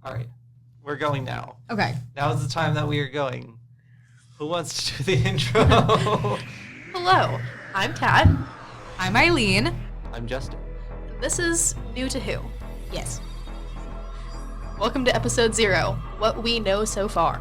All right. We're going now. Okay. Now is the time that we are going. Who wants to do the intro? Hello, I'm Kat. I'm Eileen. I'm Justin. This is New to Who. Yes. Welcome to episode 0, What We Know So Far.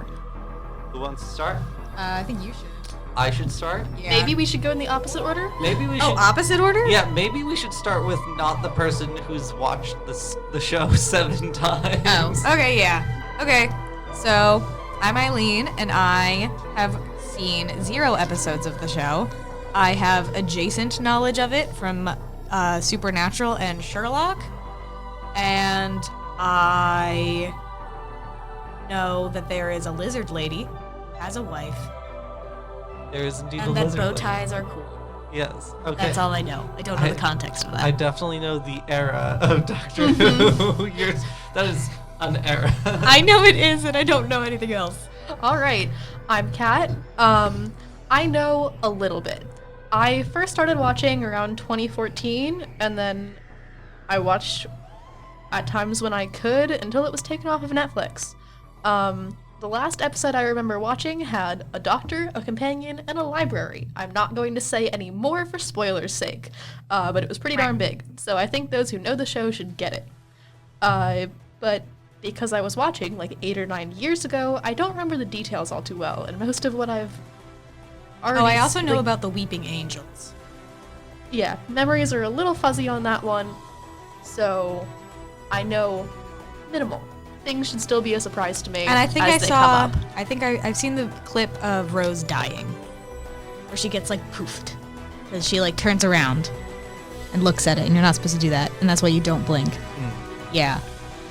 Who wants to start? I think you should. I should start? Yeah. Maybe we should go in the opposite order? Maybe we should... Oh, opposite order? Yeah, maybe we should start with not the person who's watched the show 7 times. Oh, okay, yeah. Okay, so I'm Eileen, and I have seen 0 episodes of the show. I have adjacent knowledge of it from Supernatural and Sherlock, and I know that there is a lizard lady who has a wife, There is indeed a and that lizard bow lady. ties are cool. Yes. Okay. That's all I know. I don't know the context of that. I definitely know the era of Doctor Who. That is an era. I know it is, and I don't know anything else. Alright, I'm Kat. I know a little bit. I first started watching around 2014, and then I watched at times when I could until it was taken off of Netflix. The last episode I remember watching had a doctor, a companion, and a library. I'm not going to say any more for spoilers' sake, but it was pretty darn big, so I think those who know the show should get it. But because I was watching like 8 or 9 years ago, I don't remember the details all too well, and most of what I've already... Oh, I also know about the Weeping Angels. Yeah, memories are a little fuzzy on that one, so I know minimal. Things should still be a surprise to me. And I think as I they saw, come up. I think I've seen the clip of Rose dying, where she gets like poofed, because she like turns around and looks at it, and you're not supposed to do that, and that's why you don't blink. Yeah,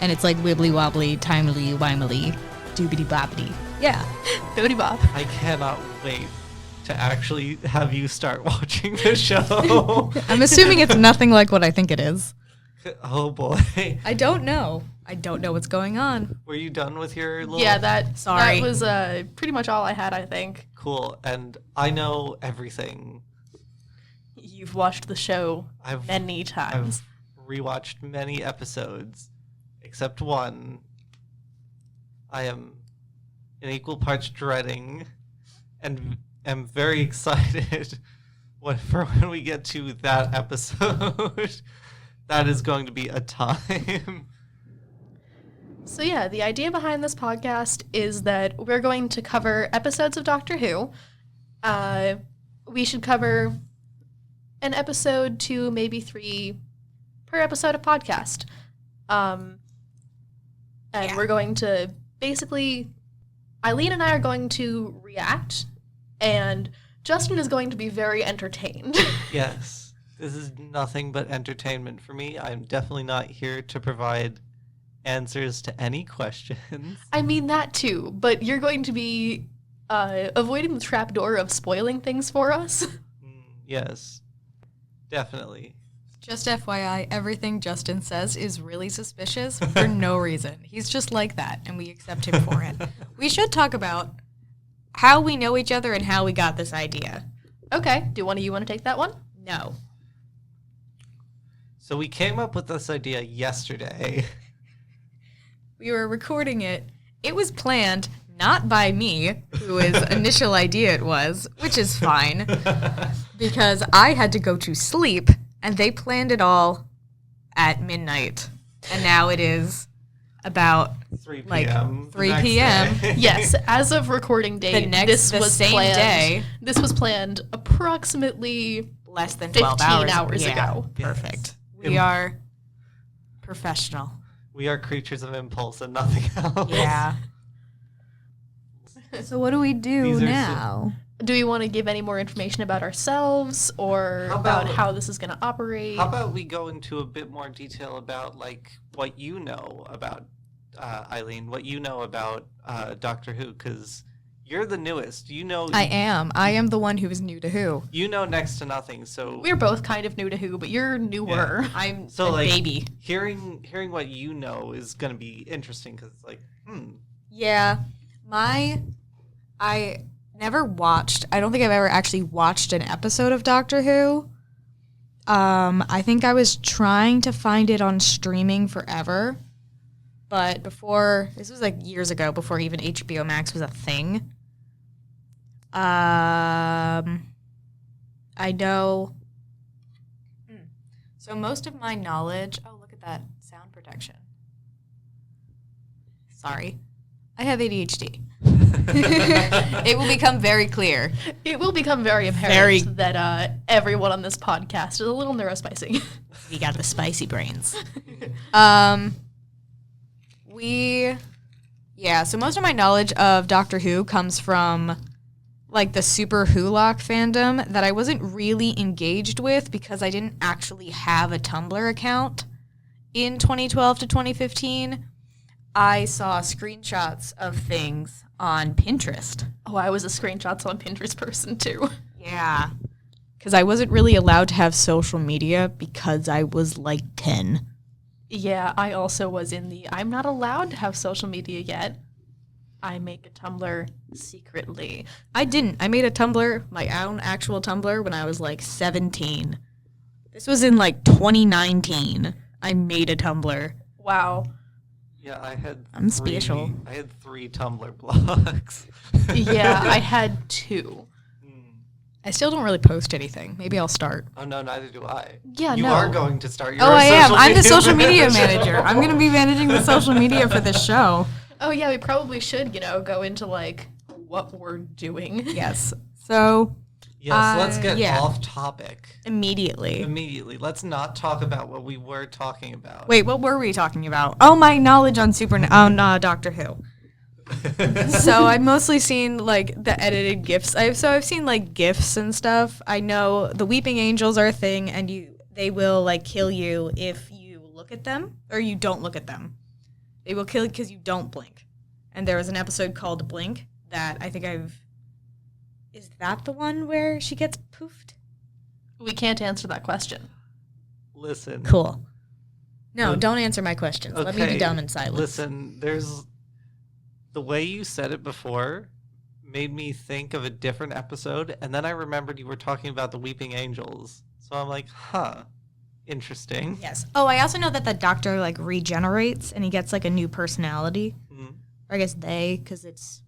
and it's like wibbly wobbly, timely, wimely, doobity bobbity. Yeah. Bibbidi Bob. I cannot wait to actually have you start watching the show. I'm assuming it's nothing like what I think it is. Oh boy. I don't know. I don't know what's going on. Were you done with your little... Yeah, that Sorry. was pretty much all I had, I think. Cool. And I know everything. You've watched the show I've many times. rewatched many episodes, except one. I am in equal parts dreading and am very excited for when we get to that episode. That is going to be a time. So yeah, the idea behind this podcast is that we're going to cover episodes of Doctor Who. We should cover an episode, 2, maybe 3 per episode of podcast. And we're going to basically, Eileen and I are going to react, and Justin is going to be very entertained. Yes. This is nothing but entertainment for me. I'm definitely not here to provide answers to any questions. I mean that too, but you're going to be avoiding the trapdoor of spoiling things for us. Yes. Definitely. Just FYI, everything Justin says is really suspicious for no reason. He's just like that, and we accept him for it. We should talk about how we know each other and how we got this idea. Okay, do one of you want to take that one? No. So we came up with this idea yesterday. We were recording it. It was planned not by me, whose initial idea it was, which is fine, because I had to go to sleep, and they planned it all at midnight. And now it is about 3 p.m. like the 3 next p.m. day. Yes, as of recording date, the same day. This was planned approximately Less than 15 12 hours Yeah, ago. Perfect. Yes. We are professional. We are creatures of impulse and nothing else. Yeah. So what do we do These are now? Do we want to give any more information about ourselves or How about about- how this is going to operate? How about we go into a bit more detail about like what you know about Eileen, what you know about Doctor Who, because you're the newest. You know. I am. I am the one who is new to Who. You know next to nothing. So We're both kind of new to Who, but you're newer. I'm So, a like, baby. hearing what you know is gonna be interesting because like Yeah. I never watched, I don't think I've ever actually watched an episode of Doctor Who. I think I was trying to find it on streaming forever, but before, this was like years ago, before even HBO Max was a thing. I know. So most of my knowledge. Oh, look at that sound protection. Sorry, I have ADHD. It will become very clear. It will become very apparent that everyone on this podcast is a little neurospicy. We got the spicy brains. So most of my knowledge of Doctor Who comes from like the Super Wholock fandom that I wasn't really engaged with because I didn't actually have a Tumblr account in 2012 to 2015. I saw screenshots of things on Pinterest. Oh, I was a screenshots on Pinterest person too. Yeah. Because I wasn't really allowed to have social media because I was like 10. Yeah, I also was in the I'm not allowed to have social media yet. I make a Tumblr secretly. I didn't. I made a Tumblr, my own actual Tumblr, when I was like 17. This was in like 2019. I made a Tumblr. Wow. Yeah, I had. I'm special. I had 3 Tumblr blogs. Yeah, I had 2. I still don't really post anything. Maybe I'll start. Oh no, neither do I. Yeah, you no. are going to start. You're Oh, a I am. social I'm the media social media manager. I'm going to be managing the social media for this show. Oh yeah, we probably should, go into like what we're doing. Yes. So Yes, let's get yeah. off topic immediately. immediately. Let's not talk about what we were talking about. Wait, what were we talking about? Oh, my knowledge on Doctor Who. So I've mostly seen like the edited GIFs. I've seen like GIFs and stuff. I know the Weeping Angels are a thing, and they will like kill you if you look at them or you don't look at them. They will kill you because you don't blink. And there was an episode called Blink that I think Is that the one where she gets poofed? We can't answer that question. Listen. Cool. No, Okay. don't answer my questions. Let me be dumb and silent. Listen, the way you said it before made me think of a different episode, and then I remembered you were talking about the Weeping Angels. So I'm like, interesting. Yes. Oh, I also know that the doctor like regenerates and he gets like a new personality. Mhm. Or I guess because it's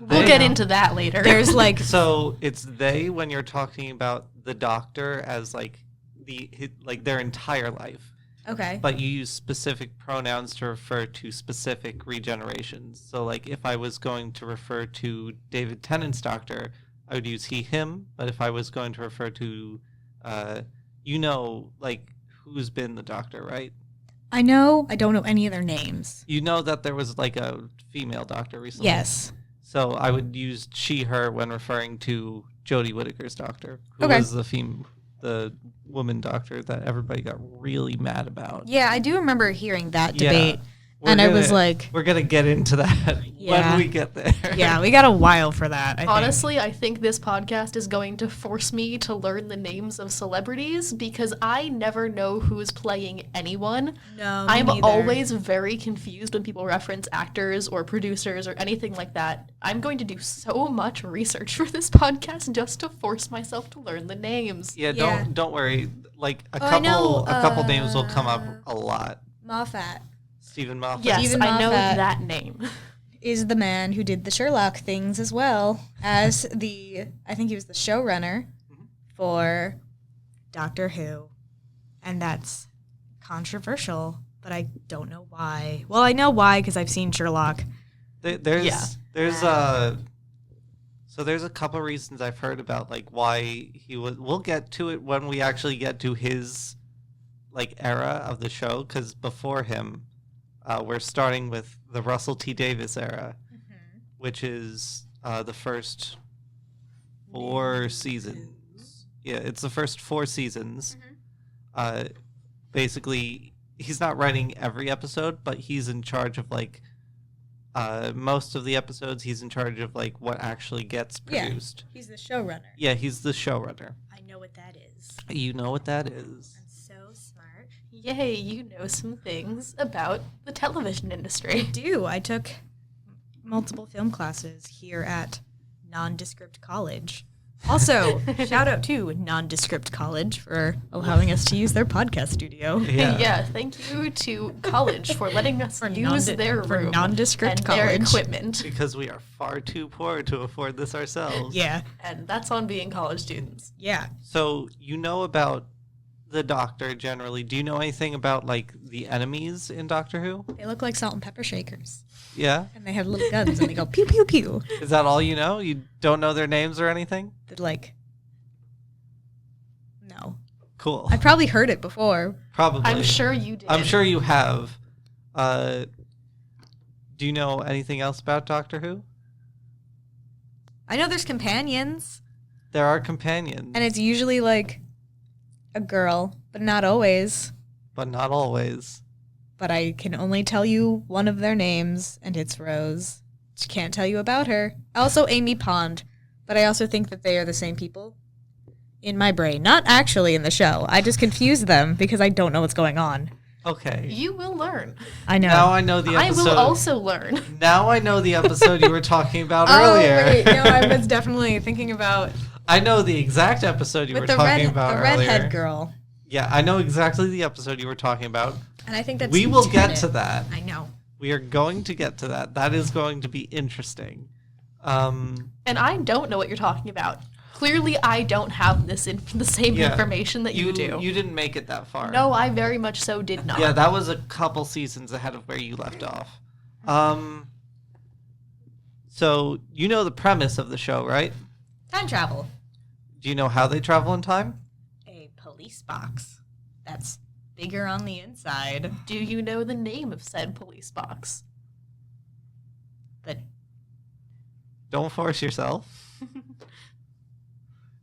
We'll get into that later. there's like So it's they when you're talking about the Doctor as like their entire life, okay. but you use specific pronouns to refer to specific regenerations. So like if I was going to refer to David Tennant's Doctor, I would use he, him. But if I was going to refer to, like who's been the Doctor, right? I know. I don't know any of their names. You know that there was like a female Doctor recently. Yes. So I would use she, her when referring to Jodie Whittaker's Doctor, who Okay. was the woman Doctor that everybody got really mad about. Yeah, I do remember hearing that Yeah. debate. We're And I was gonna- like, we're gonna get into that Yeah. when we get there. yeah, we got a while for that. I think. Honestly, I think this podcast is going to force me to learn the names of celebrities because I never know who's playing anyone. No, I'm always very confused when people reference actors or producers or anything like that. I'm going to do so much research for this podcast just to force myself to learn the names. Yeah, Yeah. don't worry. Like a I know, couple names will come up a lot. Moffat Stephen Moffat. Yes, Stephen I know Moffat. that name. is the man who did the Sherlock things as well as I think he was the showrunner for Doctor Who. And that's controversial, but I don't know why. Well, I know why because I've seen Sherlock. There's Yeah. So there's a couple reasons I've heard about like why he was. We'll get to it when we actually get to his like era of the show, because before him, we're starting with the Russell T Davies era, which is the first 4 seasons. Yeah, it's the first 4 seasons. Basically, he's not writing every episode, but he's in charge of like most of the episodes. He's in charge of like what actually gets produced. He's the showrunner. Yeah, he's the showrunner. I know what that is. You know what that is. I'm so smart. Yay, you know some things about the television industry. I took multiple film classes here at Nondescript College. Also, shout out to Nondescript College for allowing us to use their podcast studio. Yeah, thank you to college for letting us use their room Nondescript and College. their equipment. Because we are far too poor to afford this ourselves. Yeah. And that's on being college students. Yeah. So you know about the Doctor generally. Do you know anything about like the enemies in Doctor Who? They look like salt and pepper shakers. Yeah? And they have little guns and they go pew pew pew. Is that all you know? You don't know their names or anything? They're like, no. Cool. I probably heard it before. Probably. I'm sure you did. I'm sure you have. Do you know anything else about Doctor Who? I know there's companions. There are companions, And it's usually like a girl, but not always. but not always. But I can only tell you one of their names, and it's Rose. She can't tell you about her. Also, Amy Pond. But I also think that they are the same people in my brain. Not actually in the show. I just confuse them because I don't know what's going on. Okay. You will learn. I know. Now I know the I episode. will also learn. Now I know the episode you were talking about Oh, earlier. wait. No, I was definitely thinking about I know the exact episode you were with the talking red, about the earlier. redhead girl. Yeah, I know exactly the episode you were talking about. And I think that's We will get Lieutenant. to that. I know. We are going to get to that. That is going to be interesting. And I don't know what you're talking about. Clearly, I don't have the same Yeah. information that you do. You didn't make it that far. No, I very much so did not. Yeah, that was a couple seasons ahead of where you left off. So you know the premise of the show, right? Time travel. Do you know how they travel in time? A police box that's bigger on the inside. Do you know the name of said police box? The Don't force yourself.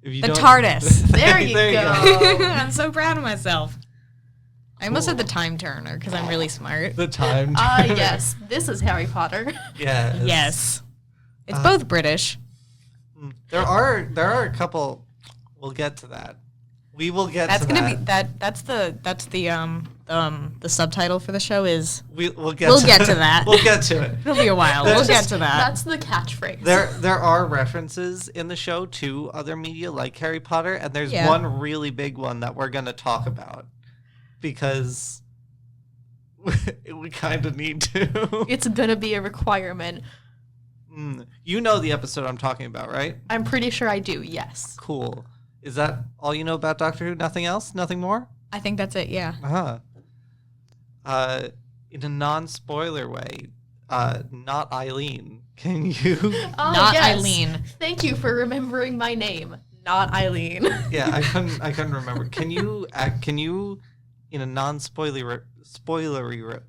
If you The don't- TARDIS. There you go. I'm so proud of myself. I almost said the time turner because I'm really smart. The time. Ah, yes. This is Harry Potter. Yes. Yes. It's both British. There are a couple. We'll get to that. We will get That's to gonna that. be that's the subtitle for the show is We'll get We'll to get to that. We'll get to it. it'll be a while. We'll get to that. That's the catchphrase. There are references in the show to other media like Harry Potter, and there's Yeah. one really big one that we're gonna talk about because we kind of need to. It's gonna be a requirement. You know the episode I'm talking about, right? I'm pretty sure I do, yes. Cool. Is that all you know about Doctor Who? Nothing else? Nothing more? I think that's it, yeah. In a non-spoiler way, not Eileen. Can you? Oh, Not yes. Eileen. Thank you for remembering my name. Not Eileen. Yeah, I couldn't remember. Can you in a spoilery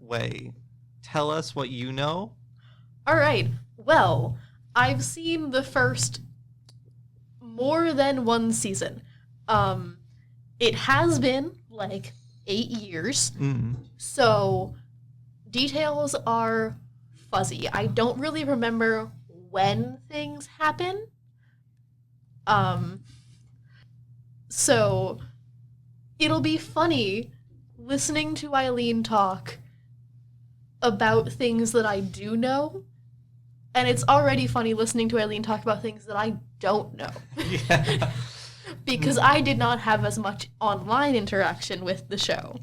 way tell us what you know? All right. Well, I've seen the first more than one season. It has been like 8 years. So details are fuzzy. I don't really remember when things happen. So it'll be funny listening to Eileen talk about things that I do know. And it's already funny listening to Eileen talk about things that I don't know. Yeah. Because I did not have as much online interaction with the show.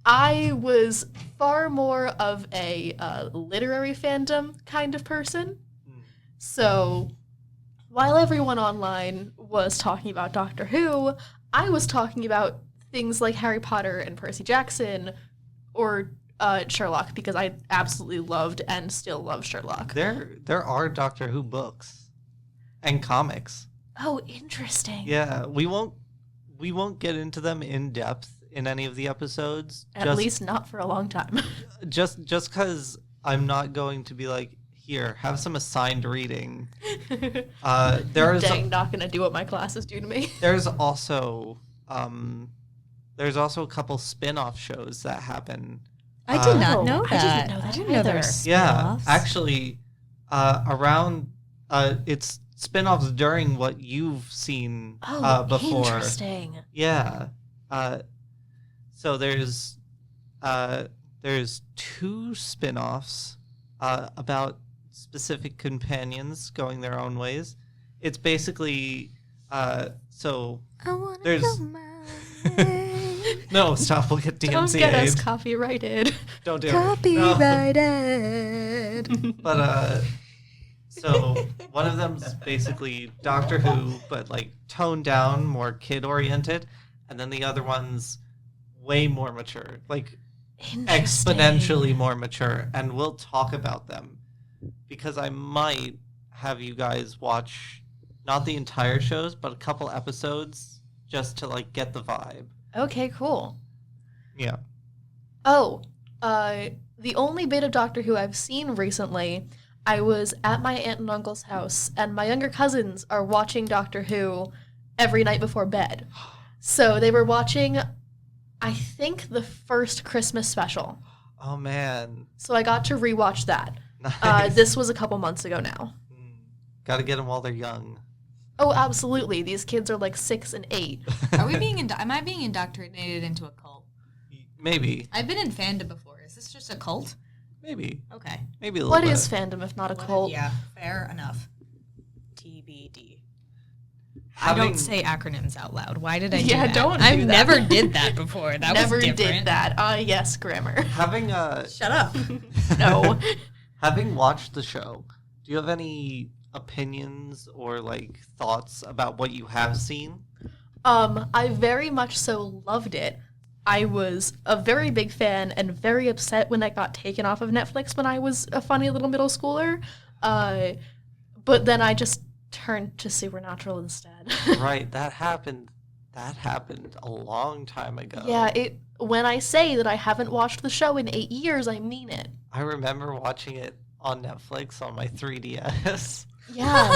I was far more of a literary fandom kind of person. So while everyone online was talking about Doctor Who, I was talking about things like Harry Potter and Percy Jackson or Sherlock, because I absolutely loved and still love Sherlock. There are Doctor Who books and comics. Oh, interesting. Yeah, we won't get into them in depth in any of the episodes. At least not for a long time. just because I'm not going to be like, here, have some assigned reading. Not gonna do what my classes do to me. There's also a couple spin-off shows that happen. I did not know I that. didn't know that I didn't know there either. were Yeah, spin-offs. actually, it's spin-offs during what you've seen before. Interesting. Yeah. So there's 2 spin-offs about specific companions going their own ways, It's basically so I wanna there's go my way. no stop. We'll get Don't get us DMCA'd. copyrighted. Don't do it. No. Copyrighted. But so one of them's basically Doctor Who, but like toned down, more kid oriented, and then the other one's way more mature, like exponentially more mature, and we'll talk about them because I might have you guys watch not the entire shows, but a couple episodes just to like get the vibe. Okay, cool. Yeah. Oh, the only bit of Doctor Who I've seen recently, I was at my aunt and uncle's house, and my younger cousins are watching Doctor Who every night before bed. So they were watching, I think, the first Christmas special. Oh man. So I got to rewatch that. Nice. This was a couple months ago now. Got to get them while they're young. Oh, absolutely. These kids are like 6 and 8. Are we being am I being indoctrinated into a cult? Maybe. I've been in fandom before. Is this just a cult? Maybe. Okay. Maybe a little What bit. is fandom if not a cult? Yeah, fair enough. TBD. I Having- don't say acronyms out loud. Why did I do Yeah, that? don't I've do that. never did that before. That Never was different. did that. Yes, grammar. Having Shut up. No. having watched the show, do you have any opinions or like thoughts about what you have seen? I very much so loved it. I was a very big fan and very upset when it got taken off of Netflix when I was a funny little middle schooler. But then I just turned to Supernatural instead. Right, that happened a long time ago. Yeah, when I say that I haven't watched the show in 8 years, I mean it. I remember watching it on Netflix on my 3DS. Yeah.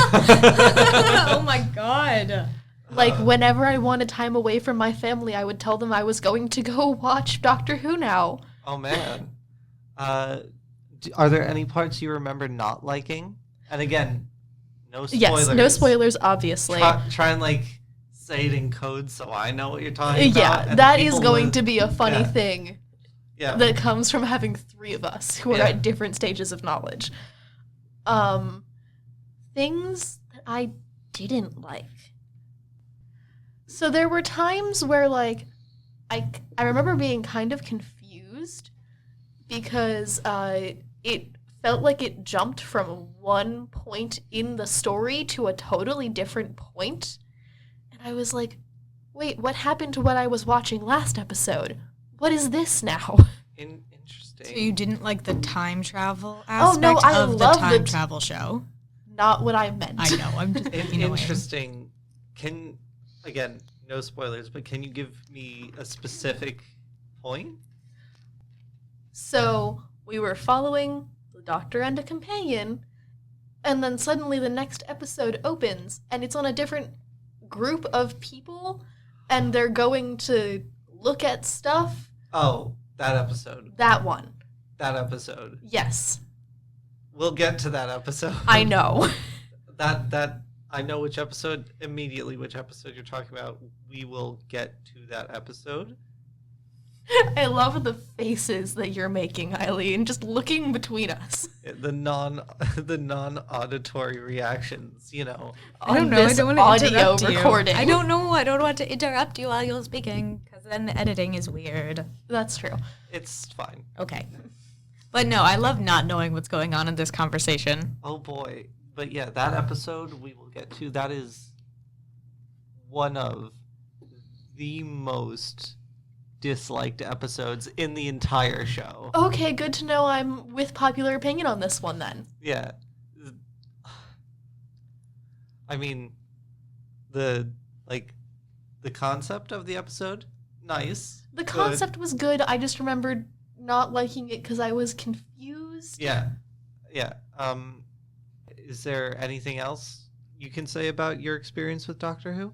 Oh my god. Like, whenever I wanted time away from my family, I would tell them I was going to go watch Doctor Who now. Oh man. Are there any parts you remember not liking? And again, no spoilers. Yes, no spoilers, obviously. Try and like say it in code so I know what you're talking about. Yeah, and that is people going with- to be a funny yeah. thing Yeah. that comes from having 3 of us who are Yeah. at different stages of knowledge. Things that I didn't like. So there were times where, like, I remember being kind of confused because it felt like it jumped from one point in the story to a totally different point. And I was like, wait, what happened to what I was watching last episode? What is this now? Interesting. So you didn't like the time travel Oh, aspect no, I of the love the time t- travel show? Not what I meant. I know. I'm just Interesting. Again, no spoilers, but can you give me a specific point? So we were following the Doctor and a companion, and then suddenly the next episode opens, and it's on a different group of people, and they're going to look at stuff. Oh, that episode. That one. That episode. Yes. We'll get to that episode. I know. that I know which episode immediately. Which episode you're talking about? We will get to that episode. I love the faces that you're making, Eileen, just looking between us. The non-auditory reactions. You know. I don't on know. I this don't want to audio interrupt you. recording. I don't know. I don't want to interrupt you while you're speaking because then the editing is weird. That's true. It's fine. Okay. But no, I love not knowing what's going on in this conversation. Oh boy. But yeah, that episode we will get to. That is one of the most disliked episodes in the entire show. Okay, good to know I'm with popular opinion on this one then. Yeah. I mean, the concept of the episode, nice. The good. concept was good. I just remembered not liking it because I was confused. Yeah. Yeah. Is there anything else you can say about your experience with Doctor Who?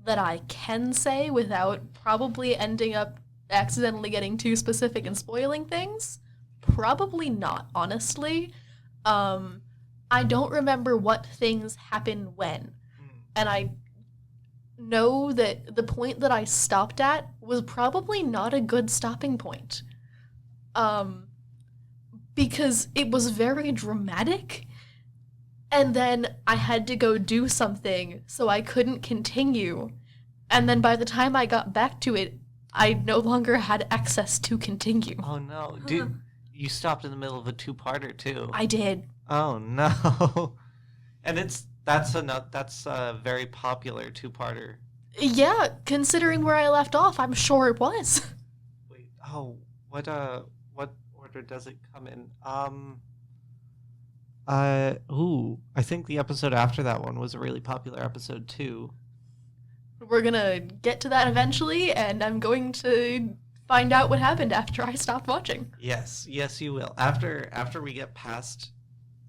That I can say without probably ending up accidentally getting too specific and spoiling things? Probably not, honestly. I don't remember what things happen when. And I know that the point that I stopped at was probably not a good stopping point. Because it was very dramatic. And then I had to go do something, so I couldn't continue. And then by the time I got back to it, I no longer had access to continue. Oh no, dude! You stopped in the middle of a two-parter too. I did. Oh no! And that's a very popular two-parter. Yeah, considering where I left off, I'm sure it was. Wait, what order does it come in? I think the episode after that one was a really popular episode too. We're gonna get to that eventually, and I'm going to find out what happened after I stopped watching. Yes, you will. After we get past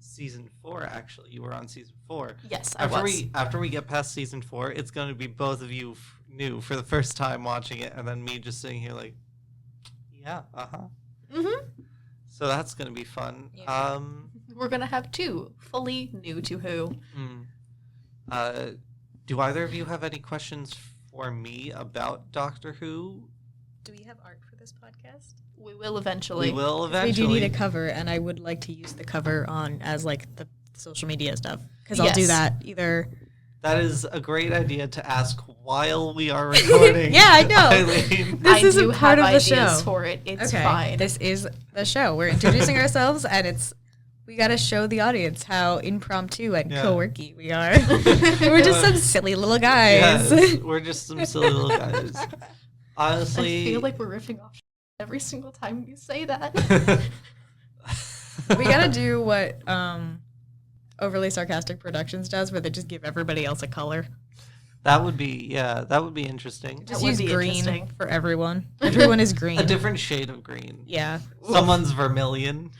season 4, actually, you were on season 4. Yes, I was. After we get past season 4, it's going to be both of you new for the first time watching it, and then me just sitting here like, yeah, So that's going to be fun. Yeah. We're gonna have 2 fully new to Who. Do either of you have any questions for me about Doctor Who? Do we have art for this podcast? We will eventually. We will We eventually. do need a cover, and I would like to use the cover on as like the social media stuff because I'll do Yes. that either. That is a great idea to ask while we are recording. Yeah, I know. Eileen. This I is a do part have of the ideas show. for it. It's Okay, fine. this is the show. We're introducing ourselves, and we got to show the audience how impromptu and Yeah. co-worky we are. We're just some silly little guys. Yes, we're just some silly little guys. I Honestly, feel like we're riffing off every single time you say that. We got to do what Overly Sarcastic Productions does, where they just give everybody else a color. that would be interesting. Just would use be green interesting. for everyone. Everyone is green. A different shade of green. Yeah. Someone's vermilion.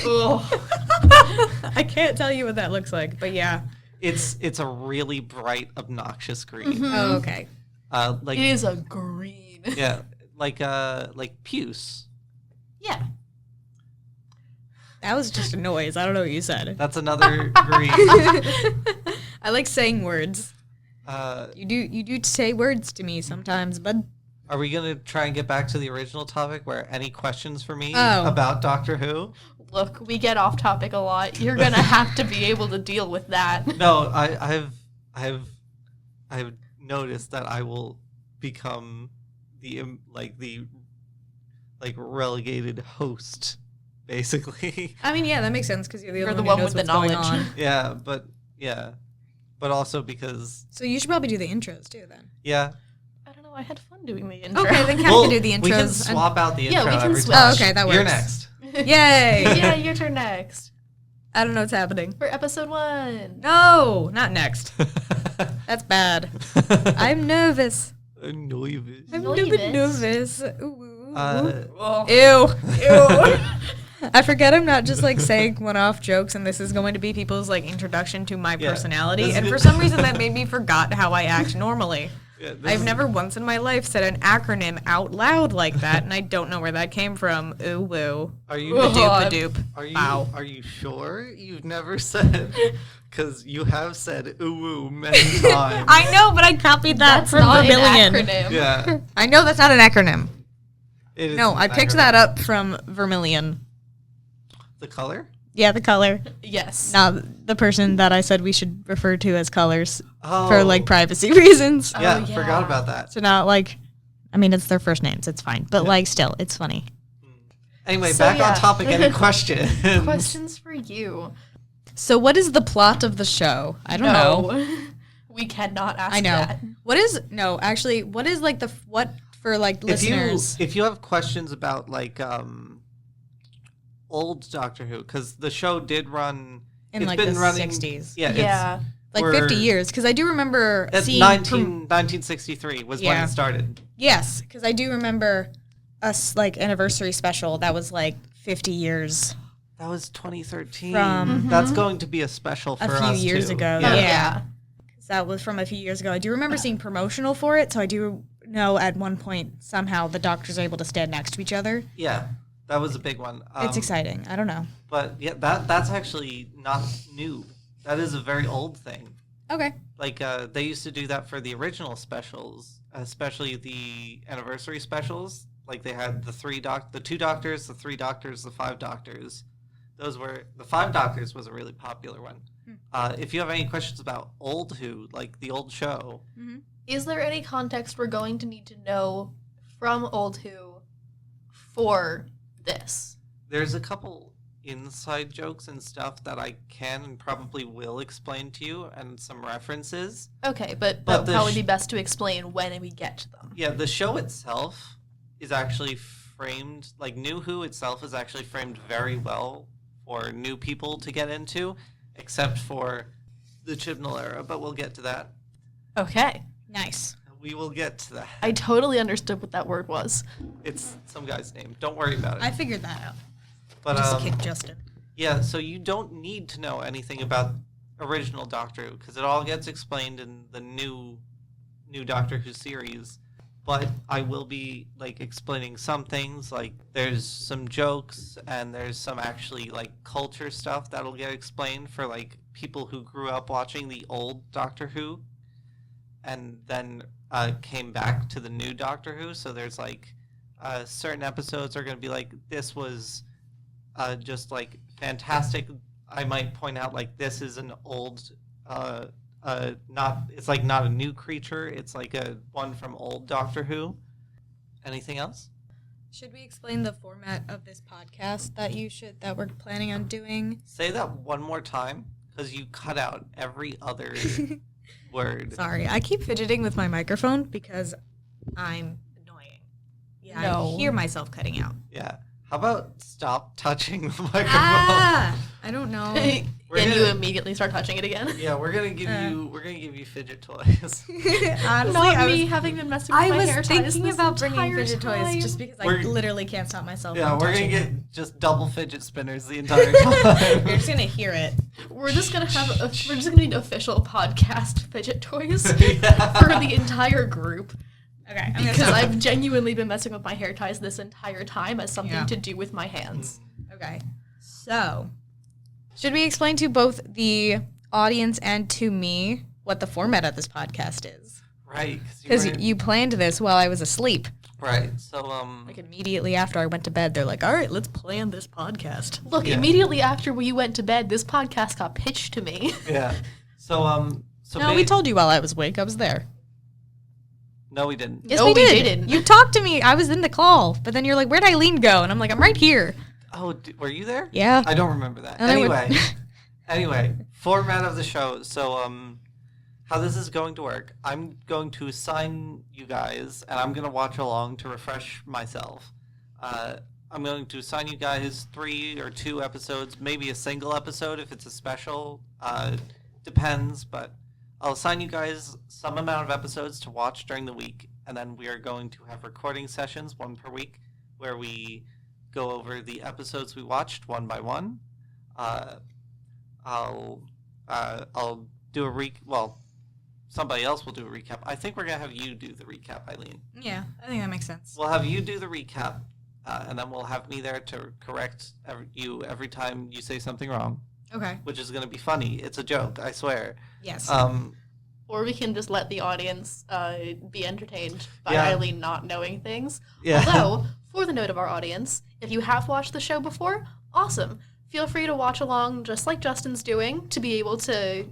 Ugh. I can't tell you what that looks like, but yeah. It's a really bright, obnoxious green. Oh, okay. Like It is a green. yeah, like puce. Yeah. That was just a noise. I don't know what you said. That's another green. I like saying words. Uh, You do say words to me sometimes, bud. are we gonna try and get back to the original topic? Where any questions for me Oh. about Doctor Who? Look, we get off topic a lot. You're gonna have to be able to deal with that. No, I've noticed that I will become the relegated host, basically. I mean, yeah, that makes sense because you're the You're only the one one who knows with the what's going knowledge. on. but also because So you should probably do the intros too, then. yeah. I don't know. I had fun doing the intro. Okay, then Kat Well, can do the intros. we can and- swap out the Yeah, intro we can every switch. time. Oh, okay, that works. You're next. Yay! Yeah, your turn next I don't know what's happening. for episode 1. No, not next. That's bad. I'm nervous. I'm nervous. I'm Nervous. a little bit nervous. Ooh. Oh. Ew. Ew. I forget I'm not just like saying one-off jokes, and this is going to be people's like introduction to my Yeah, personality. this And is- for some reason, that made me forgot how I act normally. Yeah, this I've is- never once in my life said an acronym out loud like that, and I don't know where that came from. Ooh woo. Are you God. Doop-a-doop. Are Wow. you sure you've never said? Because you have said ooh many times. I know, but I copied that That's from not an Vermilion. acronym. Yeah. I know that's not an acronym. It is No, an I picked acronym. that up from Vermilion. The color? Yeah, the color. Yes. Not the person that I said we should refer to as colors Oh. for like privacy reasons. Yeah, Oh, yeah. forgot about that. So not like, I mean, it's their first names. It's fine, but like, still, it's funny. Anyway, So, back yeah. on topic. Any questions? Questions for you. So, what is the plot of the show? I don't know. No. We cannot ask I know. that. What is what is like what for like listeners? If you have questions about like old Doctor Who, because the show did run In, it's like, been the running 60s. Yeah, Yeah. Like we're- 50 years, because I do remember It's seeing 1963 was when Yeah. it started. yes, because I do remember us like anniversary special that was like 50 years That was 2013. From- That's going to be a special for a us few years too. ago. Yeah. Yeah. That was from a few years ago. I do remember seeing promotional for it, so I do know at one point somehow the doctors are able to stand next to each other. Yeah, that was a big one. It's exciting. I don't know. But yeah, that's actually not new. That is a very old thing. Okay. Like they used to do that for the original specials, especially the anniversary specials. Like they had the the 2 doctors, the 3 doctors, the 5 doctors. Those were the 5 doctors was a really popular one. If you have any questions about Old Who, like the old show, Is there any context we're going to need to know from Old Who for this? there's a couple inside jokes and stuff that I can and probably will explain to you, and some references. Okay, but But that would the probably sh- be best to explain when we get to them. Yeah, the show itself is actually framed, like New Who itself is actually framed very well for new people to get into, except for the Chibnall era, but we'll get to that. Okay. Nice. We will get to that. I totally understood what that word was. It's some guy's name. Don't worry about it. I figured that out. But Just kick Justin. yeah, so you don't need to know anything about original Doctor Who because it all gets explained in the new Doctor Who series. But I will be like explaining some things. Like there's some jokes and there's some actually like culture stuff that'll get explained for like people who grew up watching the old Doctor Who and then came back to the new Doctor Who. So there's like certain episodes are going to be like this was just like fantastic. I might point out like this is an old not it's like not a new creature, it's like a one from old Doctor Who. Anything else? Should we explain the format of this podcast that we're planning on doing? Say that one more time because you cut out every other word. Sorry, I keep fidgeting with my microphone because I'm annoying. Yeah, No. I hear myself cutting out. Yeah, how about stop touching the microphone? I don't know. We're And you gonna- immediately start touching it again. Yeah, we're gonna give you fidget toys. Honestly, Not me having been messing with I my was hair ties thinking this about bringing entire fidget toys time. just because I We're- literally can't stop myself. Yeah, from we're gonna touching get it. just double fidget spinners the entire time. You're just gonna hear it. We're just gonna need official podcast fidget toys Yeah. for the entire group Okay, I'm gonna because stop. I've genuinely been messing with my hair ties this entire time as something Yeah. to do with my hands. Okay. So, should we explain to both the audience and to me what the format of this podcast is? Right, Because were- you planned this while I was asleep. right. So Like immediately after I went to bed, they're like, "All right, let's plan this podcast." Look, Yeah. immediately after we went to bed, this podcast got pitched to me. yeah. So No, we told you while I was awake. I was there. No, we didn't. Yes, No, we we did. didn't. You talked to me. I was in the call, but then you're like, "Where'd Eileen go?" And I'm like, "I'm right here." Oh, were you there? Yeah. I don't remember that. And I would- Anyway, format of the show. So, how this is going to work? I'm going to assign you guys, and I'm going to watch along to refresh myself. I'm going to assign you guys 3 or 2 episodes, maybe a single episode if it's a special. Depends, but I'll assign you guys some amount of episodes to watch during the week, and then we are going to have recording sessions, 1 per week, where we go over the episodes we watched one by one. I'll do a well, somebody else will do a recap. I think we're gonna have you do the recap, Eileen. Yeah, I think that makes sense. We'll have you do the recap, and then we'll have me there to correct you every time you say something wrong, Okay. which is gonna be funny. It's a joke, I swear. Yes. Or we can just let the audience be entertained by Yeah. Eileen not knowing things. Yeah. Although, for the note of our audience, if you have watched the show before, awesome. Feel free to watch along just like Justin's doing to be able to,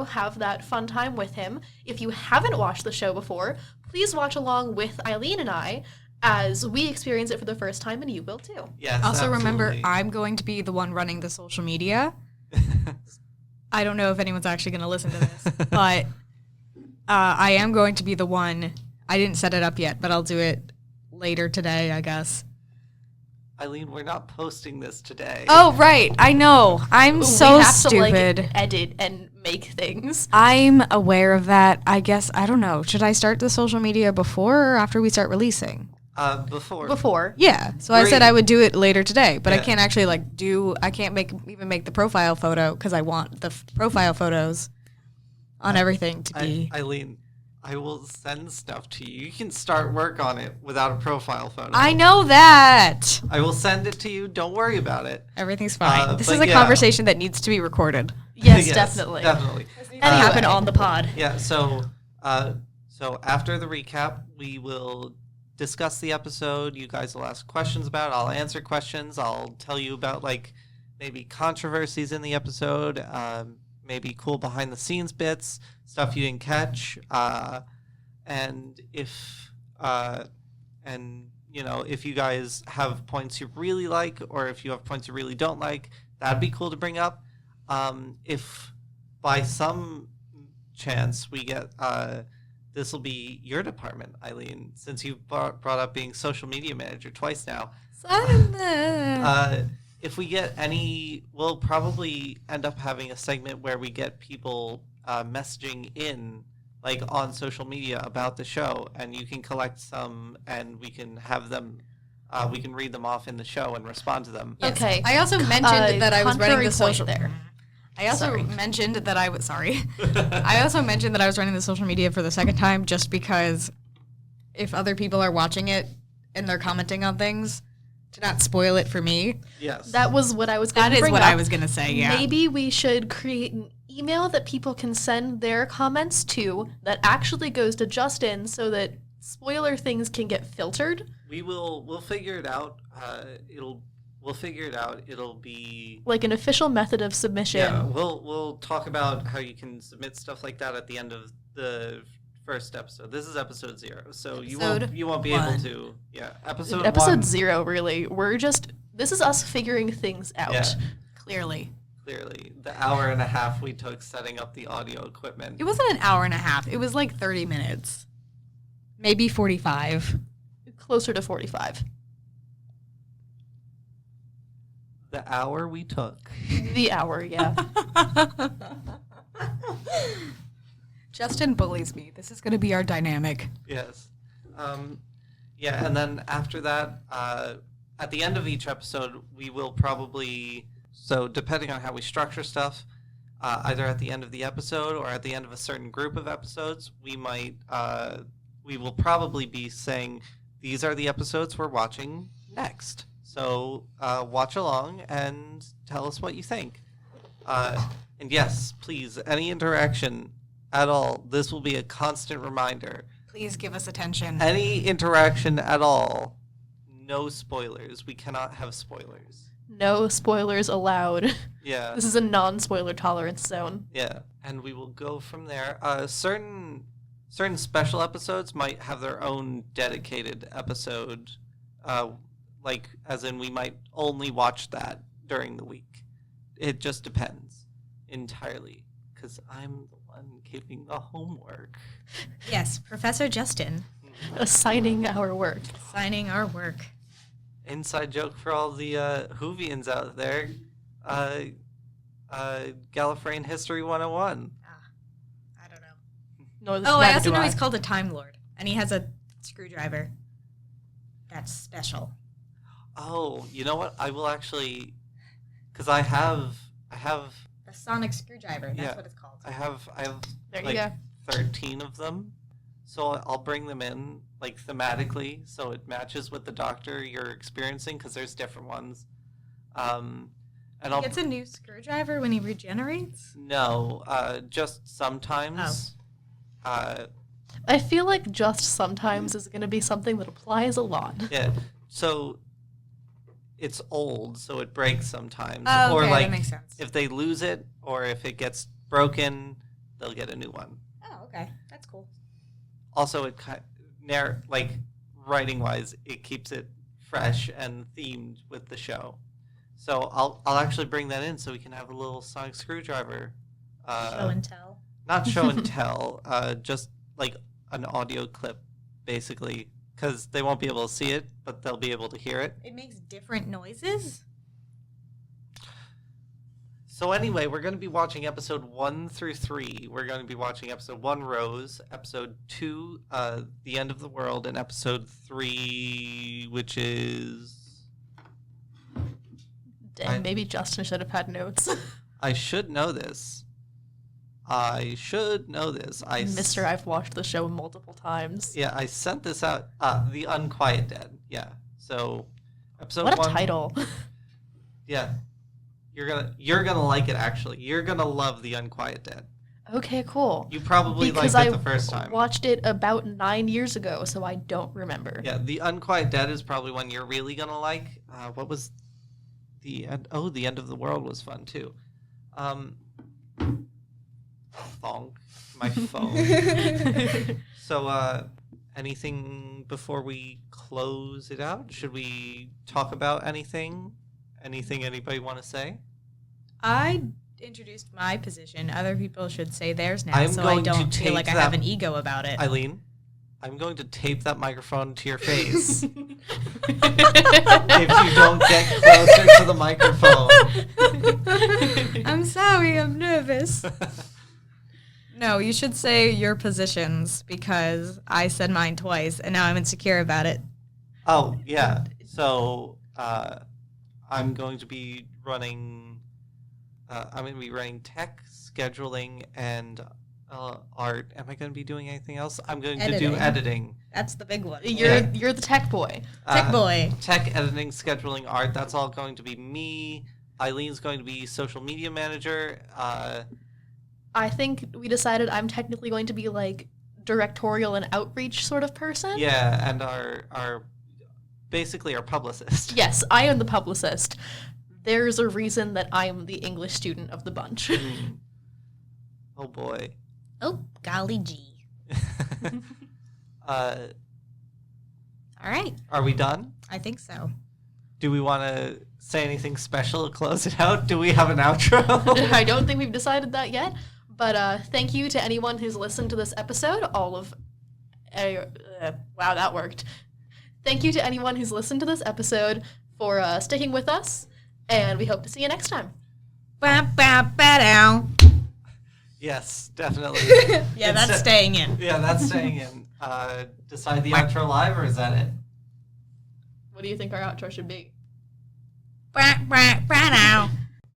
have that fun time with him. If you haven't watched the show before, please watch along with Eileen and I as we experience it for the first time, and you will too. Yes. Also, remember, absolutely. I'm going to be the one running the social media. I don't know if anyone's actually going to listen to this, but I am going to be the one. I didn't set it up yet, but I'll do it later today, I guess. Eileen, we're not posting this today. Oh, right. I know. I'm so we have stupid. to edit and make things. I'm aware of that. I guess, I don't know. Should I start the social media before or after we start releasing? Before. Yeah. So I said Great. I would do it later today, but I Yeah. can't actually I can't even make the profile photo because I want the profile photos on everything to be. Eileen, I will send stuff to you. You can start work on it without a profile photo. I know that. I will send it to you. Don't worry about it. Everything's fine. This but is a yeah. conversation that needs to be recorded. Yes, definitely. Definitely. And happen on the pod. Yeah. So after the recap, we will discuss the episode. You guys will ask questions about it. I'll answer questions. I'll tell you about maybe controversies in the episode. maybe cool behind the scenes bits, stuff you didn't catch, and if if you guys have points you really like, or if you have points you really don't like, that'd be cool to bring up. If by some chance we get this will be your department, Eileen, since you brought up being social media manager twice now. If we get any, we'll probably end up having a segment where we get people messaging in, like on social media about the show, and you can collect some, and we can have them, we can read them off in the show and respond to them. Yes. Okay. I also mentioned that I was running contrary the point social. there. I also Sorry. mentioned that I was sorry. I also mentioned that I was running the social media for the second time, just because if other people are watching it and they're commenting on things, to not spoil it for me. Yes. That was what I was going That to is bring what up. I was gonna say. Yeah. Maybe we should create an email that people can send their comments to that actually goes to Justin, so that spoiler things can get filtered. We'll figure it out. We'll figure it out. It'll be Like an official method of submission. yeah. We'll talk about how you can submit stuff like that at the end of the first episode. This is episode 0, so you won't be able 1. to. Yeah, episode Episode 1. 0, really. This is us figuring things out. Yeah. Clearly, Clearly, the hour and a half we took setting up the audio equipment. it wasn't an hour and a half. It was like 30 minutes, maybe 45. Closer to 45. The hour we took. The hour, yeah. Justin bullies me. This is going to be our dynamic. Yes. Yeah, and then after that, at the end of each episode, we will probably, so depending on how we structure stuff, either at the end of the episode or at the end of a certain group of episodes, we will probably be saying, these are the episodes we're watching next. So watch along and tell us what you think. And yes, please, any interaction at all, this will be a constant reminder. Please give us attention. Any interaction at all, no spoilers. We cannot have spoilers. No spoilers allowed. Yeah. This is a non-spoiler tolerance zone. Yeah. And we will go from there. Certain special episodes might have their own dedicated episode. Like, as in we might only watch that during the week. It just depends entirely. Because I'm the one keeping the homework. Yes, Professor Justin Assigning our work. signing our work. Inside joke for all the Whovians out there. Gallifreyan History 101. I don't know. No, Oh, I neither also do know he's called a Time Lord, and he has a screwdriver. That's special. Oh, you know what? I will actually, because I have The sonic screwdriver. That's Yeah. what it's called. I have There you like go. 13 of them. So I'll bring them in like thematically, so it matches with the doctor you're experiencing, because there's different ones. And I'll He gets a new screwdriver when he regenerates. no, just sometimes. I feel like just sometimes is going to be something that applies a lot. Yeah. So it's old, so it breaks sometimes. Oh, or okay, like that makes sense. if they lose it, or if it gets broken, they'll get a new one. Oh, okay, that's cool. Also, it like writing wise, it keeps it fresh and themed with the show. So I'll actually bring that in so we can have a little sonic screwdriver. Show and tell. Not show and tell, just like an audio clip, basically, because they won't be able to see it, but they'll be able to hear it. It makes different noises. So anyway, we're going to be watching episode 1 through 3. We're going to be watching episode 1, Rose, episode 2, The End of the World, and episode 3, which is... Dang, maybe Justin should have had notes. I should know this. Mister, I've watched the show multiple times. Yeah, I sent this out. The Unquiet Dead. Yeah. So, episode What a 1. title. Yeah. You're gonna like it, actually. You're gonna love The Unquiet Dead. Okay, cool. You probably Because liked I it the first time. watched it about 9 years ago, so I don't remember. Yeah, The Unquiet Dead is probably one you're really gonna like. What was the end? Oh, The End of the World was fun too. Thonk. My phone. So, anything before we close it out? Should we talk about anything? Anything anybody want to say? I introduced my position. Other people should say theirs now, I'm so I going to don't feel like I tape have that- an ego about it. Eileen, I'm going to tape that microphone to your face if you don't get closer to the microphone. I'm sorry, I'm nervous. No, you should say your positions because I said mine twice and now I'm insecure about it. Oh, yeah. So, I'm going to be running tech, scheduling, and art. Am I going to be doing anything else? I'm going to do editing. That's the big one. You're the tech boy. Tech boy. Tech, editing, scheduling, art. That's all going to be me. Eileen's going to be social media manager. I think we decided I'm technically going to be like directorial and outreach sort of person. Yeah, and our basically our publicist. Yes, I am the publicist. There's a reason that I am the English student of the bunch. Mm. Oh boy. Oh, golly gee. All right. Are we done? I think so. Do we want to say anything special to close it out? Do we have an outro? I don't think we've decided that yet, but thank you to anyone who's listened to this episode. Wow, that worked. Thank you to anyone who's listened to this episode for sticking with us, and we hope to see you next time. Ba-ba-ba-dow. Yes, definitely. Yeah, that's staying in. Yeah, that's staying in. Decide the outro live, or is that it? What do you think our outro should be? Ba-ba-ba-dow.